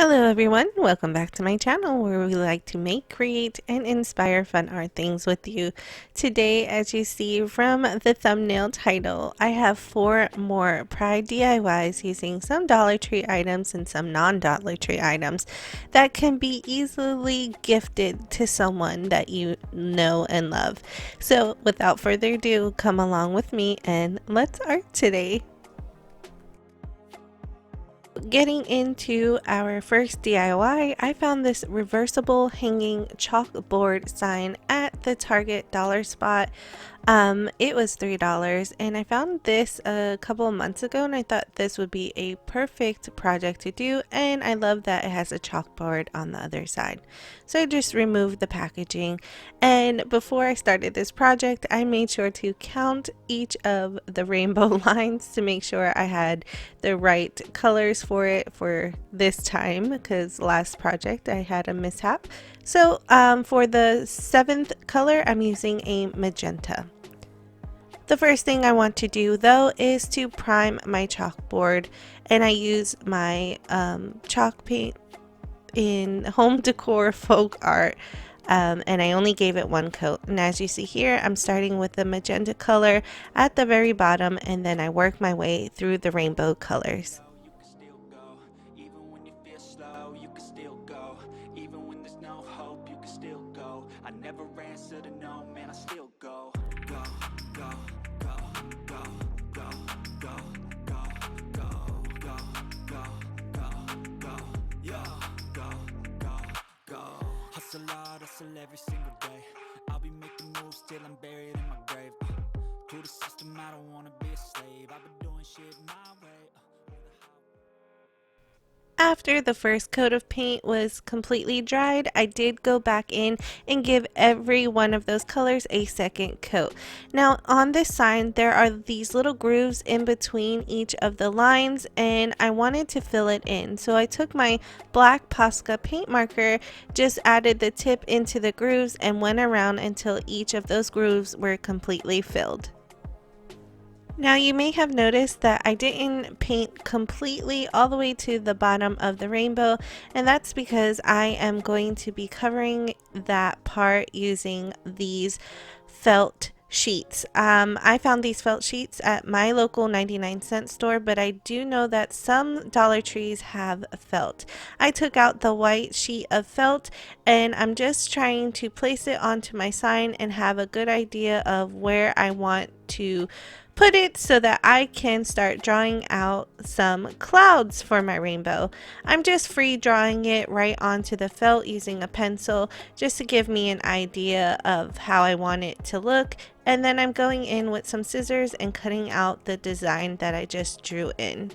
Hello everyone, welcome back to my channel where we like to make, create, and inspire fun art things with you. Today, as you see from the thumbnail title, I have 4 more Pride DIYs using some Dollar Tree items and some non-Dollar Tree items that can be easily gifted to someone that you know and love. So without further ado, come along with me and let's art today. Getting into our first DIY, I found this reversible hanging chalkboard sign at the Target dollar spot. It was $3 and I found this a couple of months ago and I thought this would be a perfect project to do, and I love that it has a chalkboard on the other side. So I just removed the packaging, and before I started this project I made sure to count each of the rainbow lines to make sure I had the right colors for it for this time, because last project I had a mishap. So for the 7th color I'm using a magenta. The first thing I want to do though is to prime my chalkboard, and I use my chalk paint in home decor folk art, and I only gave it 1 coat. And as you see here, I'm starting with the magenta color at the very bottom, and then I work my way through the rainbow colors. I never answer to no, man, I still go, go, go, go, go, go, go, go, go, go, go, go, go, yo, go, go, go. Hustle hard, hustle every single day. I'll be making moves till I'm buried in my grave. To the system, I don't wanna be a slave. I've been doing shit my way. After the first coat of paint was completely dried, I did go back in and give every one of those colors a second coat. Now on this sign there are these little grooves in between each of the lines, and I wanted to fill it in. So I took my black Posca paint marker, just added the tip into the grooves and went around until each of those grooves were completely filled. Now you may have noticed that I didn't paint completely all the way to the bottom of the rainbow, and that's because I am going to be covering that part using these felt sheets. I found these felt sheets at my local 99-cent store, but I do know that some Dollar Trees have felt. I took out the white sheet of felt and I'm just trying to place it onto my sign and have a good idea of where I want to put it so that I can start drawing out some clouds for my rainbow. I'm just free drawing it right onto the felt using a pencil just to give me an idea of how I want it to look, and then I'm going in with some scissors and cutting out the design that I just drew in.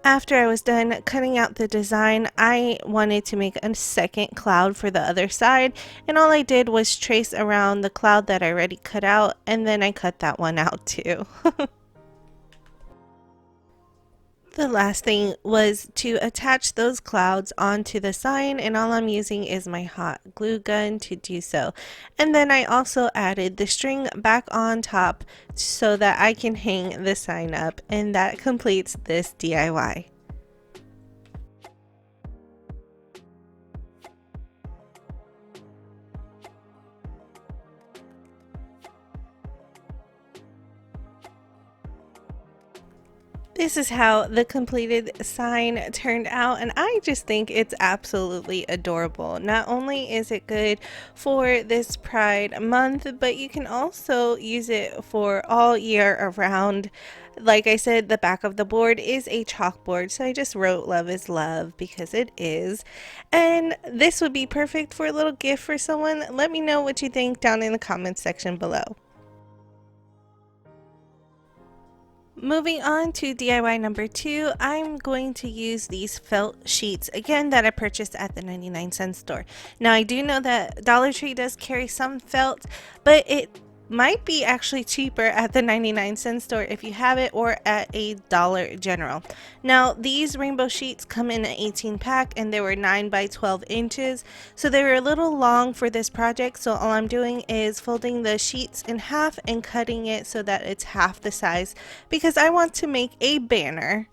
After I was done cutting out the design, I wanted to make a second cloud for the other side, and all I did was trace around the cloud that I already cut out, and then I cut that one out too. The last thing was to attach those clouds onto the sign, and all I'm using is my hot glue gun to do so. And then I also added the string back on top so that I can hang the sign up, and that completes this DIY. This is how the completed sign turned out, and I just think it's absolutely adorable. Not only is it good for this Pride month, but you can also use it for all year around. Like I said, the back of the board is a chalkboard, so I just wrote "Love is love" because it is. And this would be perfect for a little gift for someone. Let me know what you think down in the comments section below. Moving on to DIY number 2, I'm going to use these felt sheets again that I purchased at the 99-cent store. Now I do know that Dollar Tree does carry some felt, but it might be actually cheaper at the 99-cent store if you have it, or at a Dollar General. Now these rainbow sheets come in an 18 pack and they were 9 by 12 inches, so they were a little long for this project. So all I'm doing is folding the sheets in half and cutting it so that it's half the size, because I want to make a banner.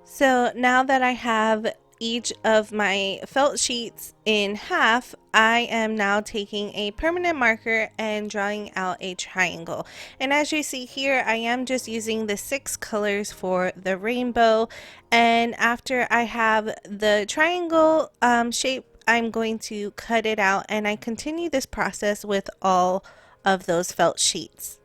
So now that I have each of my felt sheets in half, I am now taking a permanent marker and drawing out a triangle. And as you see here, I am just using the 6 colors for the rainbow. And after I have the triangle shape, I'm going to cut it out, and I continue this process with all of those felt sheets.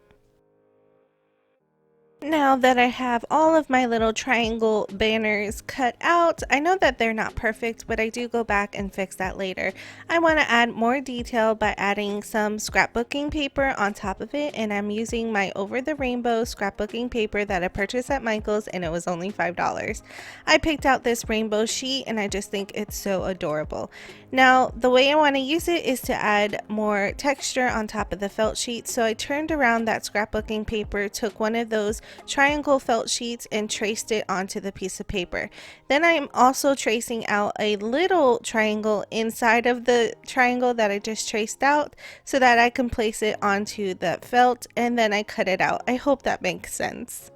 Now that I have all of my little triangle banners cut out, I know that they're not perfect, but I do go back and fix that later. I want to add more detail by adding some scrapbooking paper on top of it, and I'm using my Over the Rainbow scrapbooking paper that I purchased at Michael's, and it was only $5. I picked out this rainbow sheet and I just think it's so adorable. Now the way I want to use it is to add more texture on top of the felt sheet, so I turned around that scrapbooking paper, took one of those triangle felt sheets and traced it onto the piece of paper. Then I'm also tracing out a little triangle inside of the triangle that I just traced out so that I can place it onto the felt, and then I cut it out. I hope that makes sense.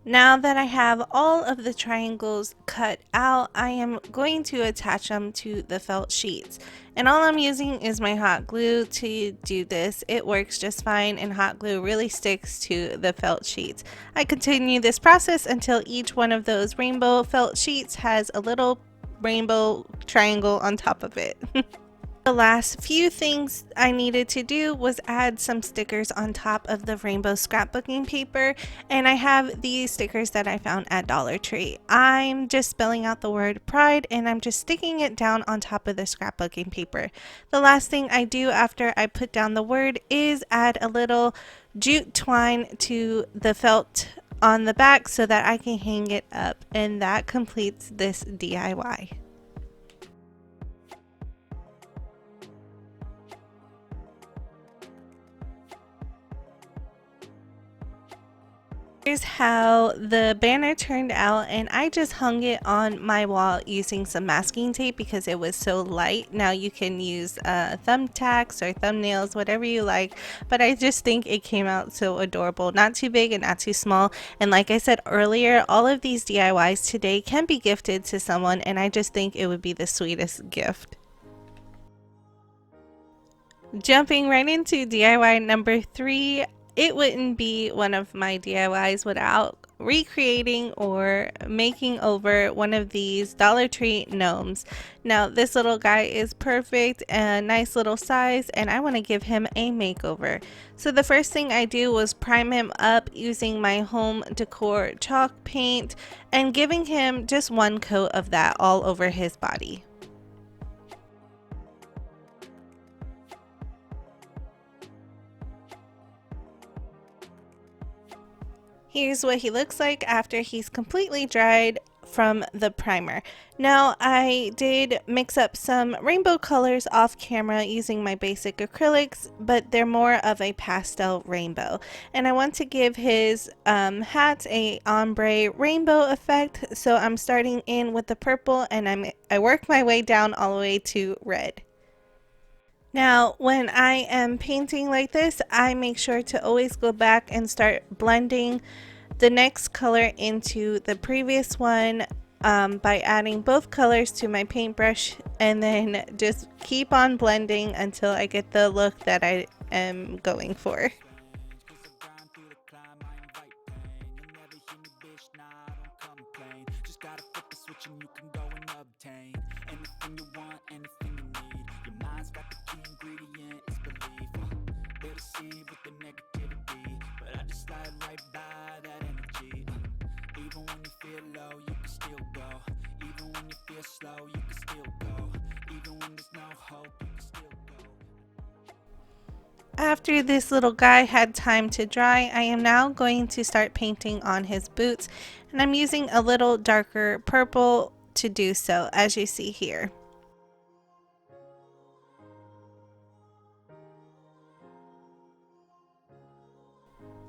Now that I have all of the triangles cut out, I am going to attach them to the felt sheets. And all I'm using is my hot glue to do this. It works just fine, and hot glue really sticks to the felt sheets. I continue this process until each one of those rainbow felt sheets has a little rainbow triangle on top of it. The last few things I needed to do was add some stickers on top of the rainbow scrapbooking paper, and I have these stickers that I found at Dollar Tree. I'm just spelling out the word pride and I'm just sticking it down on top of the scrapbooking paper. The last thing I do after I put down the word is add a little jute twine to the felt on the back so that I can hang it up, and that completes this DIY. Here's how the banner turned out, and I just hung it on my wall using some masking tape because it was so light. Now you can use thumbtacks or thumbnails, whatever you like, but I just think it came out so adorable. Not too big and not too small, and like I said earlier, all of these DIYs today can be gifted to someone, and I just think it would be the sweetest gift. Jumping right into DIY number 3, it wouldn't be one of my DIYs without recreating or making over one of these Dollar Tree gnomes. Now this little guy is perfect, a nice little size, and I want to give him a makeover. So the first thing I do was prime him up using my home decor chalk paint and giving him just one coat of that all over his body. Here's what he looks like after he's completely dried from the primer. Now I did mix up some rainbow colors off camera using my basic acrylics, but they're more of a pastel rainbow. And I want to give his hat a ombre rainbow effect, so I'm starting in with the purple and I work my way down all the way to red. Now, when I am painting like this, I make sure to always go back and start blending the next color into the previous one by adding both colors to my paintbrush, and then just keep on blending until I get the look that I am going for. After this little guy had time to dry, I am now going to start painting on his boots, and I'm using a little darker purple to do so, as you see here.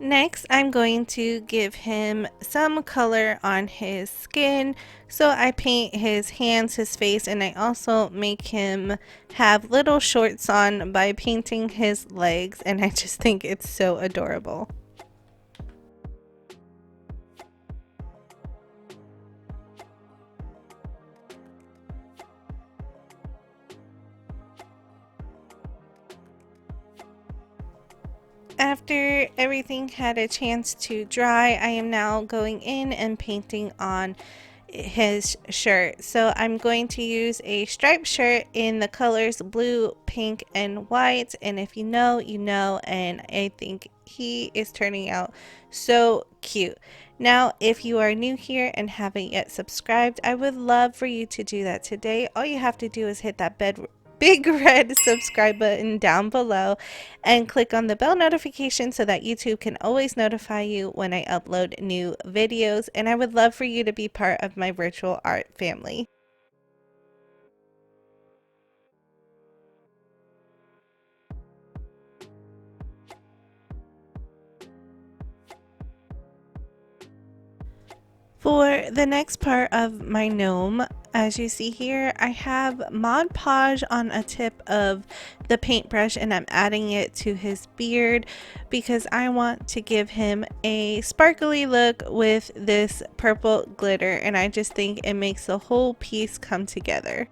Next, I'm going to give him some color on his skin. So I paint his hands, his face, and I also make him have little shorts on by painting his legs, and I just think it's so adorable. After everything had a chance to dry, I am now going in and painting on his shirt. So I'm going to use a striped shirt in the colors blue, pink, and white. And if you know, you know, and I think he is turning out so cute. Now, if you are new here and haven't yet subscribed, I would love for you to do that today. All you have to do is hit that big red subscribe button down below and click on the bell notification so that YouTube can always notify you when I upload new videos. And I would love for you to be part of my virtual art family. For the next part of my gnome, as you see here, I have Mod Podge on a tip of the paintbrush and I'm adding it to his beard because I want to give him a sparkly look with this purple glitter, and I just think it makes the whole piece come together.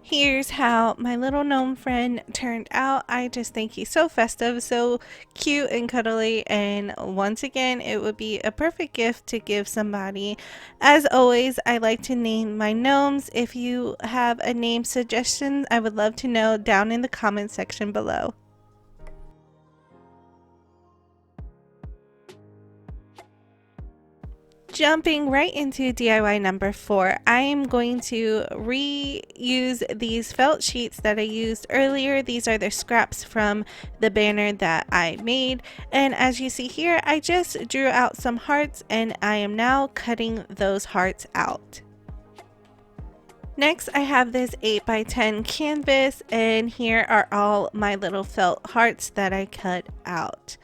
Here's how my little gnome friend turned out. I just think he's so festive, so cute and cuddly, and once again, it would be a perfect gift to give somebody. As always, I like to name my gnomes. If you have a name suggestion, I would love to know down in the comment section below. Jumping right into DIY number 4, I am going to reuse these felt sheets that I used earlier. These are the scraps from the banner that I made, and as you see here, I just drew out some hearts and I am now cutting those hearts out. Next, I have this 8x10 canvas, and here are all my little felt hearts that I cut out.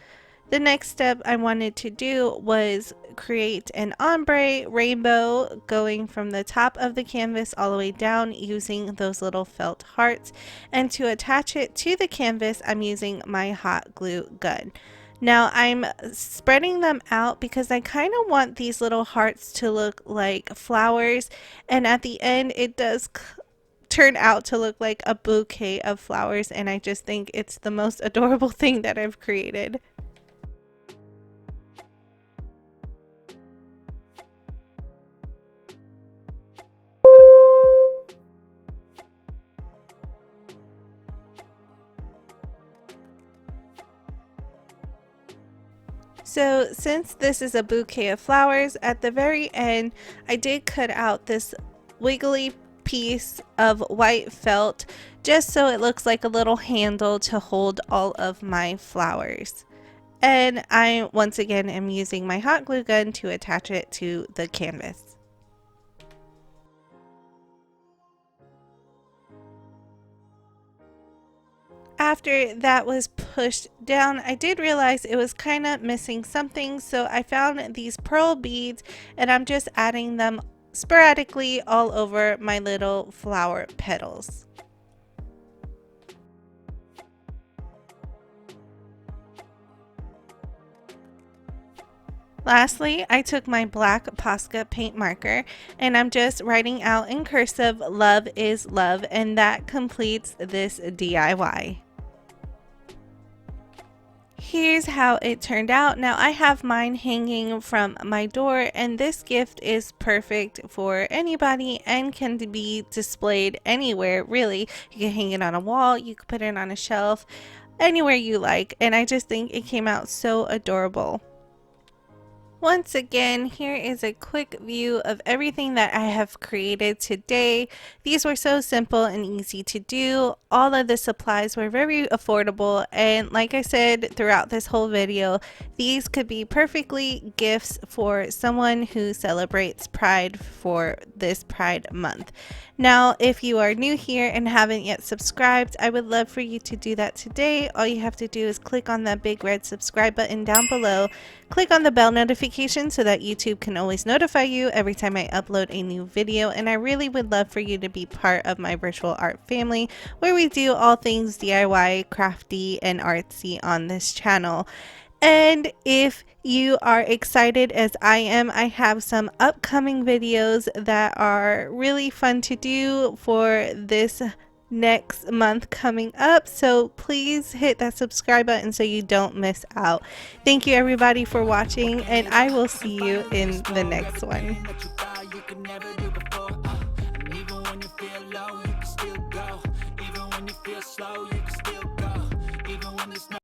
The next step I wanted to do was create an ombre rainbow going from the top of the canvas all the way down using those little felt hearts, and to attach it to the canvas I'm using my hot glue gun. Now I'm spreading them out because I kind of want these little hearts to look like flowers, and at the end it does turn out to look like a bouquet of flowers, and I just think it's the most adorable thing that I've created. So since this is a bouquet of flowers, at the very end I did cut out this wiggly piece of white felt just so it looks like a little handle to hold all of my flowers. And I once again am using my hot glue gun to attach it to the canvas. After that was pushed down, I did realize it was kind of missing something, so I found these pearl beads and I'm just adding them sporadically all over my little flower petals. Lastly, I took my black Posca paint marker and I'm just writing out in cursive, "Love is love," and that completes this DIY. Here's how it turned out. Now I have mine hanging from my door, and this gift is perfect for anybody and can be displayed anywhere really. You can hang it on a wall, you can put it on a shelf, anywhere you like, and I just think it came out so adorable. Once again, here is a quick view of everything that I have created today. These were so simple and easy to do. All of the supplies were very affordable, and like I said throughout this whole video, these could be perfectly gifts for someone who celebrates Pride for this Pride month. Now, if you are new here and haven't yet subscribed, I would love for you to do that today. All you have to do is click on that big red subscribe button down below. Click on the bell notification so that YouTube can always notify you every time I upload a new video, and I really would love for you to be part of my virtual art family where we do all things DIY, crafty, and artsy on this channel. And if you are excited as I am, I have some upcoming videos that are really fun to do for this next month coming up, so please hit that subscribe button so you don't miss out. Thank you everybody for watching, and I will see you in the next one.